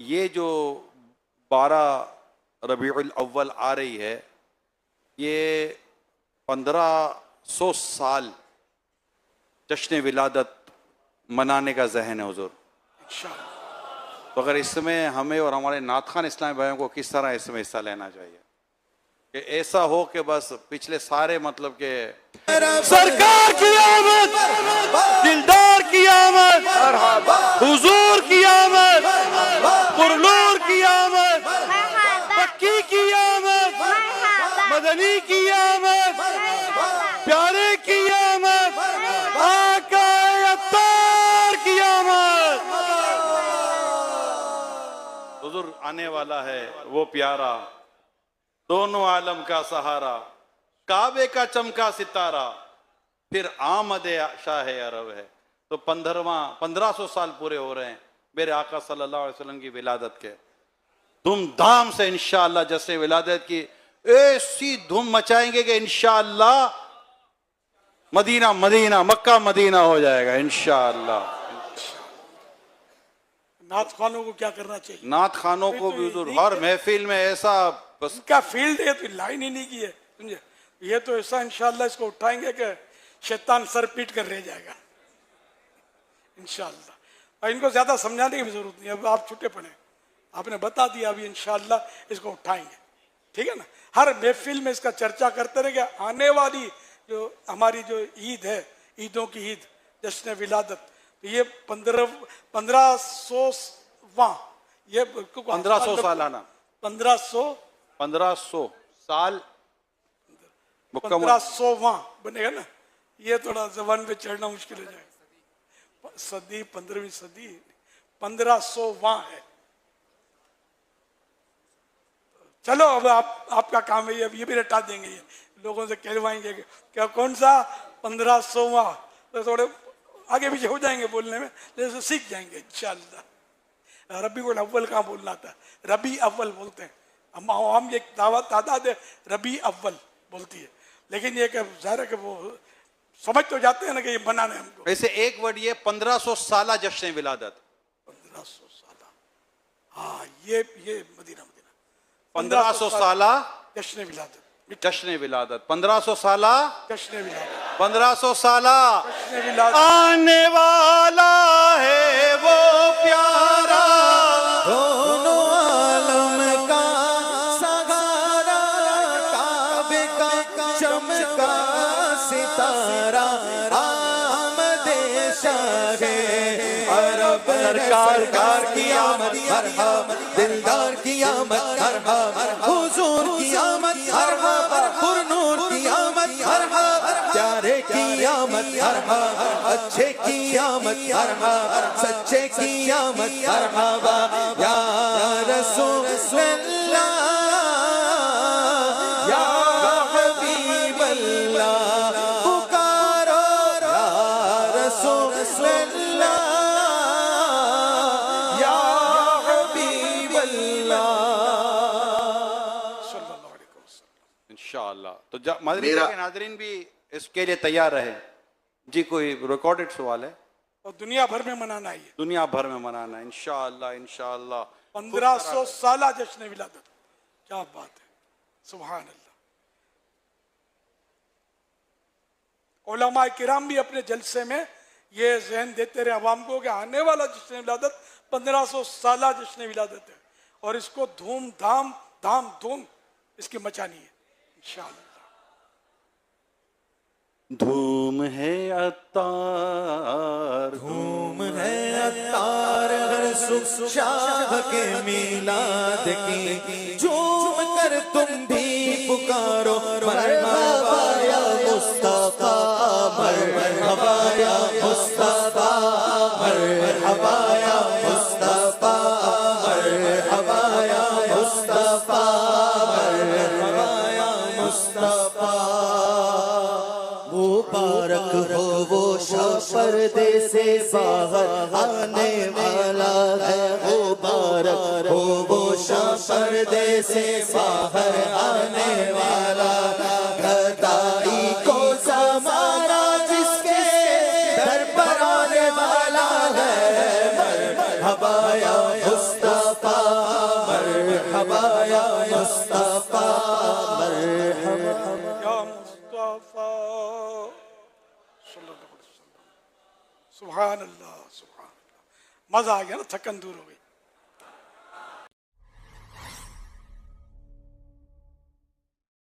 ये जो 12 रबीउल अव्वल आ रही है, ये 1500 साल जश्न विलादत मनाने का जहन है हुजूर। तो अगर इसमें हमें और हमारे नात खान इस्लामी भाइयों को किस तरह इसमें हिस्सा लेना चाहिए कि ऐसा हो कि बस पिछले सारे मतलब के सरकार की आमद, दिलदार की आमद, हुजूर की आमद, पुरनूर की आमद, पक्की की आमद, मदनी की आमद, प्यारे की आमद, आका अत्तार की आमद। हुजूर आने वाला है वो प्यारा, दोनों आलम का सहारा, काबे का चमका सितारा, फिर आमद शाह अरब है। तो 1500 साल पूरे हो रहे हैं मेरे आका सल्लल्लाहु अलैहि वसल्लम की विलादत के। धूमधाम से इंशाअल्लाह जैसे विलादत की ऐसी धूम मचाएंगे कि इंशाअल्लाह मदीना मदीना मक्का मदीना हो जाएगा इंशाअल्लाह। नात खानों को क्या करना चाहिए? नात खानों को भी हुजूर हर महफिल में ऐसा बस क्या फील्ड है, तो लाइन ही नहीं की है, समझे? ये तो ऐसा इंशाअल्लाह इसको उठाएंगे कि शैतान सर पीट कर रह जाएगा इंशाअल्लाह। और इनको ज्यादा समझाने की भी जरूरत नहीं, अब आप छुट्टे पड़े, आपने बता दिया, अभी इंशाअल्लाह इसको उठाएंगे, ठीक है ना। हर महफिल में इसका चर्चा करते रहेंगे। आने वाली जो हमारी जो ईद है, ईदों की ईद जश्न विलादत, तो ये 1500 ये 1500 सालाना 1500 साल 1500वां बनेगा ना। ये थोड़ा जबान पे चढ़ना मुश्किल हो जाएगा। सदी 15वीं सदी 1500वां है। चलो अब आपका काम है, अब ये भी रटा देंगे, ये लोगों से कहलवाएंगे कि क्या कौन सा 1500वां, तो थोड़े आगे पीछे हो जाएंगे बोलने में, जैसे सीख जाएंगे इंशाअल्लाह। रबी को अव्वल कहाँ बोलना था, रबी अव्वल बोलते हैं हम एक तादाद है रबी अव्वल बोलती है, लेकिन ये क्या ज़ाहिर है कि वो समझ तो जाते हैं ना कि ये बनाना है हमको। वैसे एक वर्ड ये 1500 साला जश्न विलादत, 1500 साला, हाँ ये मदीना 1500 साला जश्न विलादत, जश्न विलादत 1500 साला जश्न विलादत, 1500 साला जश्न विलादत। आने वाला है वो प्यारा, दोनों आलम का सहारा, काबे का चमका सितारा, आमदे शाहे अरब, सरकार की आमद मरहबा, दिलदार की आमद मरहबा, हुजूर की आमद मरहबा, पुरनूर की आमद मरहबा, प्यारे की आमद मरहबा, अच्छे की आमद मरहबा, सच्चे की आमद मरहबा, या रसूल अल्लाह, या हबीब अल्लाह, पुकारो या रसूल अल्लाह, या हबीब अल्लाह। इंशाअल्लाह। तो मदनी के नाज़रीन भी इसके लिए तैयार रहे जी। कोई रिकॉर्डेड सवाल है? और दुनिया भर में मनाना है, दुनिया भर में मनाना है इंशाअल्लाह इंशाअल्लाह। 1500 साला जश्न विलादत, क्या बात है, सुभान अल्लाह। उलमा किराम भी अपने जलसे में ये जहन देते रहे अवाम को कि आने वाला जश्न विलादत 1500 साला जश्न विलादत है, और इसको धूम धाम धाम धूम इसकी मचानी है इंशाअल्लाह। धूम है अत्तार, धूम है अत्तार, हर सुख शाह के मिलाद की, झूम कर तुम भी पुकारो मरहबा या मुस्तफा, मरहबा या मुस्तफा, मरहबा या मुस्तफा, मरहबा या मुस्तफा, मरहबा या मुस्तफा। मुबारक हो वो शख्स पर्दे से बाहर आने वाला है, मुबारक हो वो शख्स पर्दे से बाहर आने वाला, गदाई को ज़माना जिसके दर पर आने वाला है, मरहबा या मुस्तफा, सल्लल्लाहु अलैहि वसल्लम। सुभान अल्लाह, सुभान अल्लाह। मजा आ गया ना, थकन दूर हो गई।